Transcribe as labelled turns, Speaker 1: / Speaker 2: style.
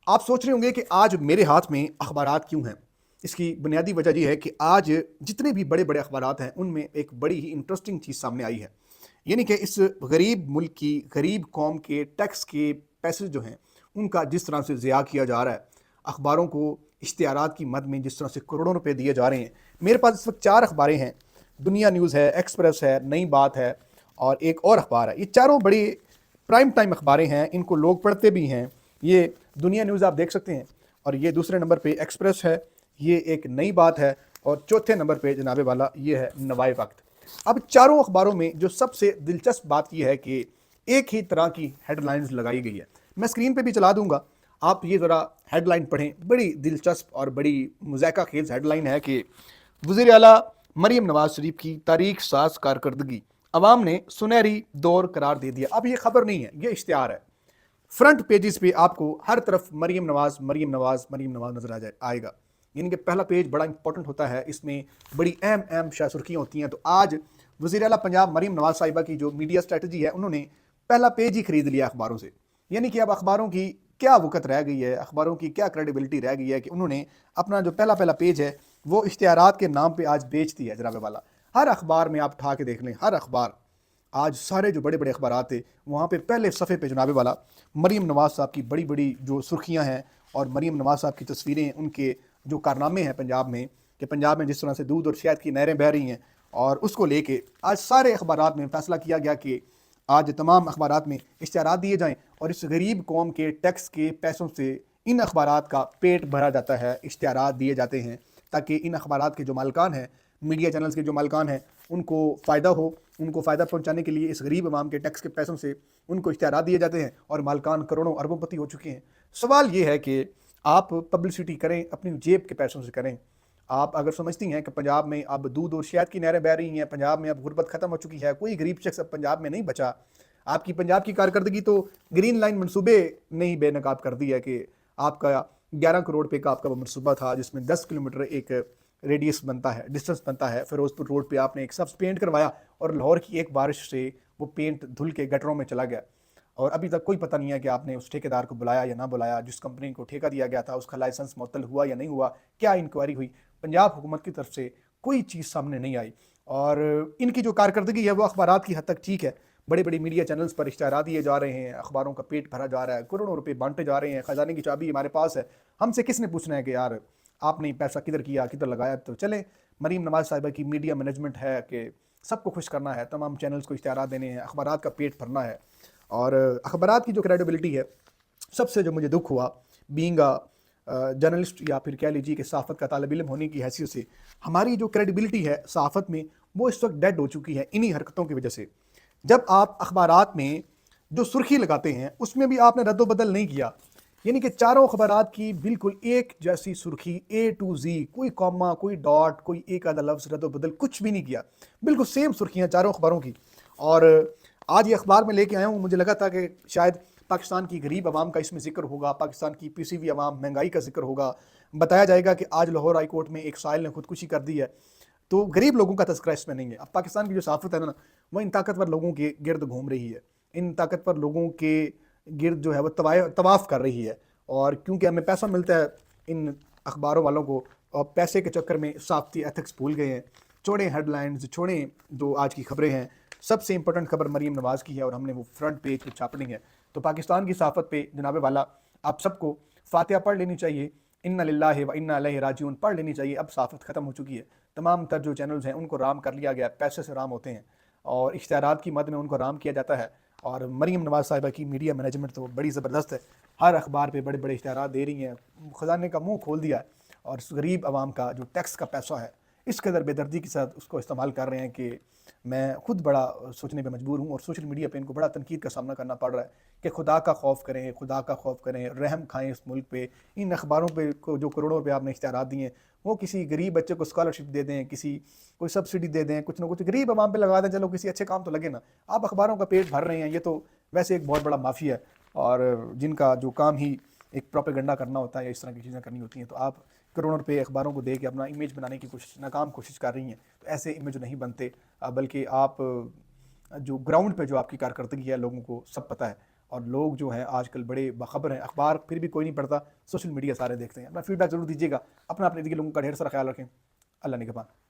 Speaker 1: आप सोच रहे होंगे कि आज मेरे हाथ में अखबारात क्यों हैं। इसकी बुनियादी वजह ये है कि आज जितने भी बड़े बड़े अखबारात हैं उनमें एक बड़ी ही इंटरेस्टिंग चीज़ सामने आई है। यानी कि इस गरीब मुल्क की गरीब कौम के टैक्स के पैसे जो हैं उनका जिस तरह से ज़िया किया जा रहा है, अखबारों को इश्तिहारात की मद में जिस तरह से करोड़ों रुपए दिए जा रहे हैं। मेरे पास इस वक्त 4 अखबारें हैं। दुनिया न्यूज़ है, एक्सप्रेस है, नई बात है और एक और अखबार है। ये चारों बड़ी प्राइम टाइम अखबारें हैं, इनको लोग पढ़ते भी हैं। ये दुनिया न्यूज़ आप देख सकते हैं और ये दूसरे नंबर पे एक्सप्रेस है, ये एक नई बात है और चौथे नंबर पे जनाबे वाला ये है नवाए वक्त। अब चारों अखबारों में जो सबसे दिलचस्प बात यह है कि एक ही तरह की हेडलाइंस लगाई गई है। मैं स्क्रीन पे भी चला दूंगा, आप ये ज़रा हेडलाइन पढ़ें। बड़ी दिलचस्प और बड़ी मुज़ायका खेज़ हेडलाइन है कि वज़ीर आला मरीम नवाज शरीफ की तारीख साज कारकर्दगी अवाम ने सुनहरी दौर करार दे दिया। अब ये खबर नहीं है, ये इश्तिहार है। फ्रंट पेजेस पे आपको हर तरफ मरीम नवाज मरीम नवाज मरीम नवाज नजर आएगा। यानी कि पहला पेज बड़ा इंपॉर्टेंट होता है, इसमें बड़ी अहम अहम सुर्खियाँ होती हैं। तो आज वज़ीर आला पंजाब मरीम नवाज साहिबा की जो मीडिया स्ट्रेटजी है, उन्होंने पहला पेज ही खरीद लिया अखबारों से। यानी कि अब अखबारों की क्या वक़्त रह गई है, अखबारों की क्या क्रेडिबिलिटी रह गई है कि उन्होंने अपना जो पहला पहला पेज है वो इश्तिहारात के नाम पे आज बेच दिया है। जनाब वाला हर अखबार में आप उठा के देख लें, हर अखबार आज सारे जो बड़े बड़े अखबार थे वहाँ पे पहले सफ़े पे जनाब वाला मरीम नवाज साहब की बड़ी बड़ी जो सुर्खियाँ हैं और मरीम नवाज साहब की तस्वीरें, उनके जो कारनामे हैं पंजाब में, कि पंजाब में जिस तरह से दूध और शहद की नहरें बह रही हैं, और उसको लेके आज सारे अखबारात में फैसला किया गया कि आज तमाम अखबारात में इश्तिहारात दिए जाएँ और इस गरीब कौम के टैक्स के पैसों से इन अखबारात का पेट भरा जाता है, इश्तिहारात दिए जाते हैं ताकि इन अखबारात के जो मालकान हैं, मीडिया चैनल्स के जो मालकान हैं, उनको फ़ायदा हो। उनको फ़ायदा पहुंचाने के लिए इस गरीब आवाम के टैक्स के पैसों से उनको इश्तिहारात दिए जाते हैं और मालकान करोड़ों अरबोंपति हो चुके हैं। सवाल ये है कि आप पब्लिसिटी करें, अपनी जेब के पैसों से करें। आप अगर समझती हैं कि पंजाब में अब दूध और शहद की नहरें बह रही हैं, पंजाब में अब गुर्बत ख़त्म हो चुकी है, कोई गरीब शख्स अब पंजाब में नहीं बचा, आपकी पंजाब की कारकर्दगी तो ग्रीन लाइन मनसूबे ने ही बेनकाब कर दी है कि आपका 11 करोड़ पे का आपका वो मनसूबा था जिसमें 10 किलोमीटर एक रेडियस बनता है, डिस्टेंस बनता है। फिरोजपुर रोड पे आपने एक सब्स पेंट करवाया और लाहौर की एक बारिश से वो पेंट धुल के गटरों में चला गया और अभी तक कोई पता नहीं है कि आपने उस ठेकेदार को बुलाया या ना बुलाया, जिस कंपनी को ठेका दिया गया था उसका लाइसेंस मुअत्तल हुआ या नहीं हुआ, क्या इंक्वायरी हुई। पंजाब हुकूमत की तरफ से कोई चीज़ सामने नहीं आई और इनकी जो कारकर्दगी है वो अखबारात की हद तक ठीक है। बड़े बड़े मीडिया चैनल्स पर इश्तिहारात दिए जा रहे हैं, अखबारों का पेट भरा जा रहा है, करोड़ों रुपए बांटे जा रहे हैं, खजाने की चाबी हमारे पास है, हमसे किसने पूछना है कि यार आपने पैसा किधर किया, किधर लगाया। तो चले, मरीम नवाज साहिबा की मीडिया मैनेजमेंट है कि सबको खुश करना है, तमाम चैनल्स को इश्तिहारात देने हैं, अखबारात का पेट भरना है। और अखबारात की जो क्रेडिबिलिटी है, सबसे जो मुझे दुख हुआ बीइंग जर्नलिस्ट या फिर कह लीजिए कि सहाफ़त का तालिब इल्म होने की हैसियत से, हमारी जो क्रेडिबिलिटी है सहाफ़त में वो इस वक्त डेड हो चुकी है इन्हीं हरकतों की वजह से। जब आप अखबारात में जो सुर्खी लगाते हैं उसमें भी आपने रद्दोबदल नहीं किया। यानी कि चारों अखबारात की बिल्कुल एक जैसी सुर्खी, ए टू जी, कोई कॉमा, कोई डॉट, कोई एक आधा लफ्ज़ रद्दोबदल कुछ भी नहीं किया, बिल्कुल सेम सुर्खियाँ चारों अखबारों की। और आज ये अखबार में लेके आया हूँ, मुझे लगा था कि शायद पाकिस्तान की गरीब आवाम का इसमें ज़िक्र होगा, पाकिस्तान की पीसीवी आवाम, महंगाई का ज़िक्र होगा, बताया जाएगा कि आज लाहौर हाई कोर्ट में एक साहिल ने खुदकुशी कर दी है। तो गरीब लोगों का तज़किरा इसमें नहीं है। अब पाकिस्तान की जो सहाफ़त है ना, वो इन ताकतवर लोगों के गिर्द घूम रही है, इन ताकतवर लोगों के गिर्द जो है वो तवाफ़ कर रही है। और क्योंकि हमें पैसा मिलता है इन अखबारों वालों को, और पैसे के चक्कर में सहाफ़ती एथिक्स भूल गए हैं। छोड़ें हेडलाइंस, छोड़ें जो आज की खबरें हैं, सबसे इंपॉर्टेंट खबर मरीम नवाज़ की है और हमने वो फ्रंट पेज पर छापनी है। तो पाकिस्तान की सहाफ़त पे जनाबे वाला आप सबको फातिहा पढ़ लेनी चाहिए, इन्ना लिल्लाहि व इन्ना इलैहि राजिऊन पढ़ लेनी चाहिए। अब सहाफ़त ख़त्म हो चुकी है, तमाम तर जो चैनल्स हैं उनको राम कर लिया गया, पैसे से राम होते हैं और इश्तिहारात की मद में उनको राम किया जाता है। और मरीम नवाज साहिबा की मीडिया मैनेजमेंट तो बड़ी ज़बरदस्त है, हर अखबार पे बड़े बड़े इश्तिहारात दे रही हैं, ख़जाने का मुंह खोल दिया है और गरीब आवाम का जो टैक्स का पैसा है इस कदर बेदर्दी के साथ उसको इस्तेमाल कर रहे हैं कि मैं खुद बड़ा सोचने पे मजबूर हूँ। और सोशल मीडिया पे इनको बड़ा तनकीद का सामना करना पड़ रहा है कि खुदा का खौफ करें, खुदा का खौफ करें, रहम खाएं इस मुल्क पे। इन अखबारों पे को जो करोड़ों रुपए आपने इश्तिहारात दिए वो किसी गरीब बच्चे को स्कॉलरशिप दे दें, किसी कोई सब्सिडी दे दें, कुछ ना कुछ गरीब आवाम पे लगा दें, चलो किसी अच्छे काम तो लगे ना। आप अखबारों का पेट भर रहे हैं, ये तो वैसे एक बहुत बड़ा माफिया है और जिनका जो काम ही एक प्रोपेगेंडा करना होता है या इस तरह की चीज़ें करनी होती हैं। तो आप करोड़ों रुपए अखबारों को दे के अपना इमेज बनाने की नाकाम कोशिश कर रही हैं। तो ऐसे इमेज नहीं बनते, बल्कि आप जो ग्राउंड पे जो आपकी कारकर्दगी है लोगों को सब पता है। اور لوگ جو ہے آج کل بڑے باخبر ہیں، اخبار پھر بھی کوئی نہیں پڑھتا، سوشل میڈیا سارے دیکھتے ہیں۔ اپنا فیڈ بیک ضرور دیجیے گا، اپنے لوگوں کا ڈھیر سارا خیال رکھیں۔ اللہ نگہبان۔